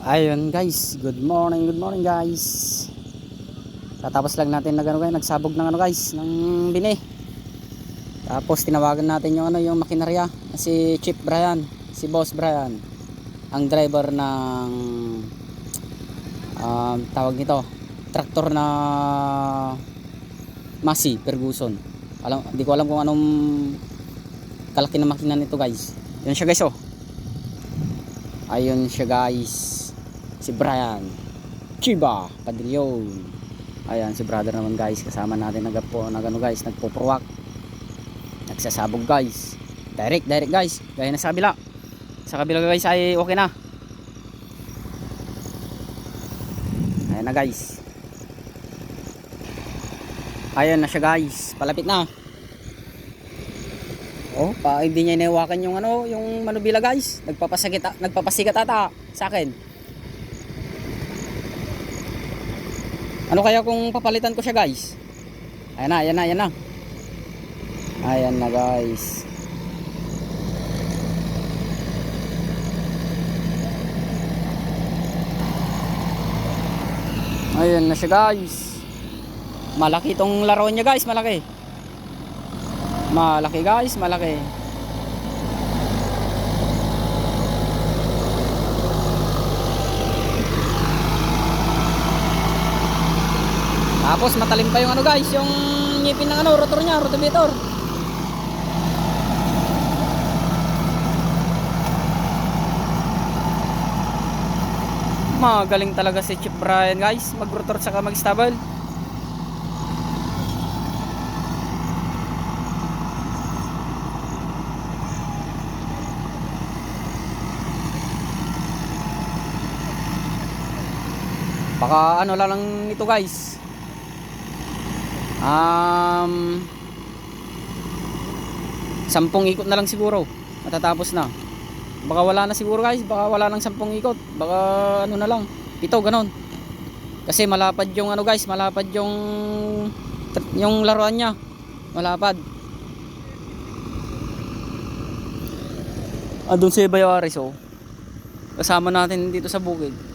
Ayun guys, good morning guys. Tatapos lang natin nagsabog ng guys, ng bini. Tapos tinawagan natin yung yung makinarya, si Chief Brian, si Boss Brian, ang driver ng tawag nito, traktor na Massey Ferguson. Di ko alam kung anong kalaki na makina nito guys. Yun siya guys, oh. Ayun siya guys, si Brian Chiba Padrilyon. Ayan si brother naman guys, kasama natin guys, nagpo-proact, nagsasabog guys, direct guys, gaya na sa kabila guys ay okay na. Ayan na guys, ayan na siya guys, palapit na. Oh, pa hindi niya inawakan yung yung manubila guys. Nagpapasikat ata sa akin. Ano kaya kung papalitan ko siya guys? Ayan na. Ayan na guys. Ayan na siya guys. Malaki tong laro niya guys, malaki guys, malaki. Tapos matalim pa yung guys, yung ngipin ng rotor niya, rotovator. Magaling talaga si Chief Brian guys, mag-rotor saka mag-stable. Baka ano lang ito guys, 10 ikot na lang siguro matatapos na. Baka wala na siguro guys, baka wala nang 10 ikot, baka ano na lang 7, ganon. Kasi malapad yung guys, malapad yung laruan niya, malapad. Doon si Bayaris, oh, kasama natin dito sa bukid.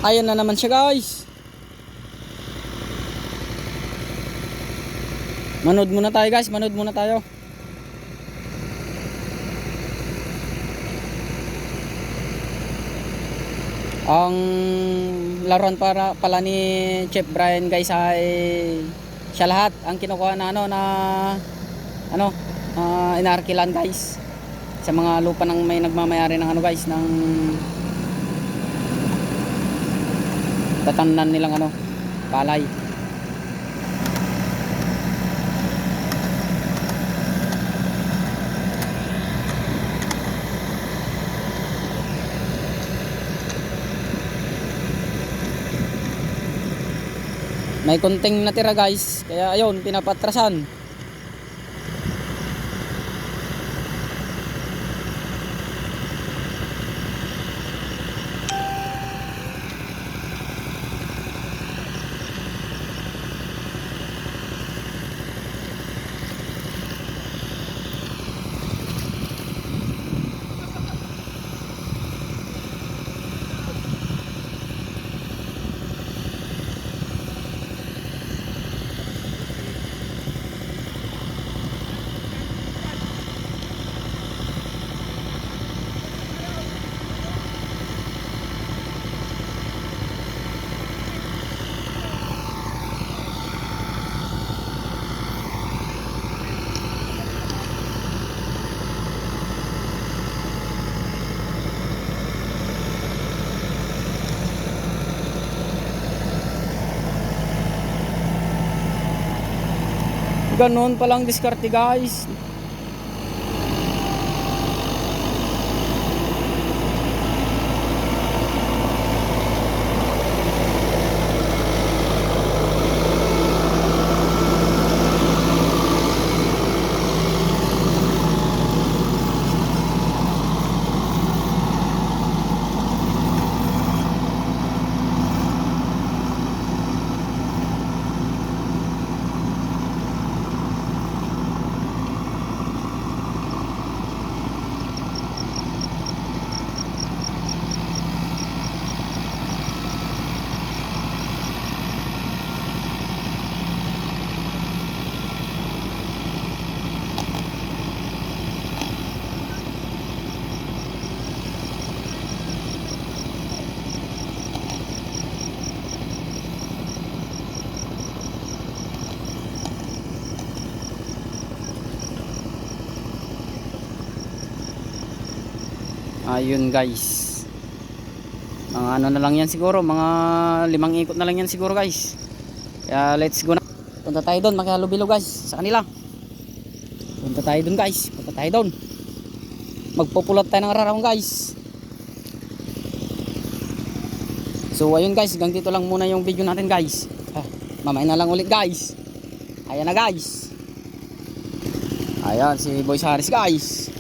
Ayan na naman siya guys. Manood muna tayo guys, manood muna tayo. Ang laruan pala ni Chef Brian guys ay siya lahat ang kinukuha na inarkilan guys sa mga lupa ng may nagmamayari ng guys, ng tatanan nilang palay. May konting natira guys, kaya ayun, pinapatrasan. Ganon palang diskarte guys. Ayun guys. Mga ano na lang yan siguro, mga 5 ikot na lang yan siguro guys. Kaya let's go na. Punta tayo doon, makihalubilo guys sa kanila. Punta tayo doon guys, punta tayo doon. Magpupulot tayo ng raraw guys. So ayun guys, hanggang dito lang muna yung video natin guys. Mamaya na lang ulit guys. Ayan na guys. Ayan si Boy Saris guys.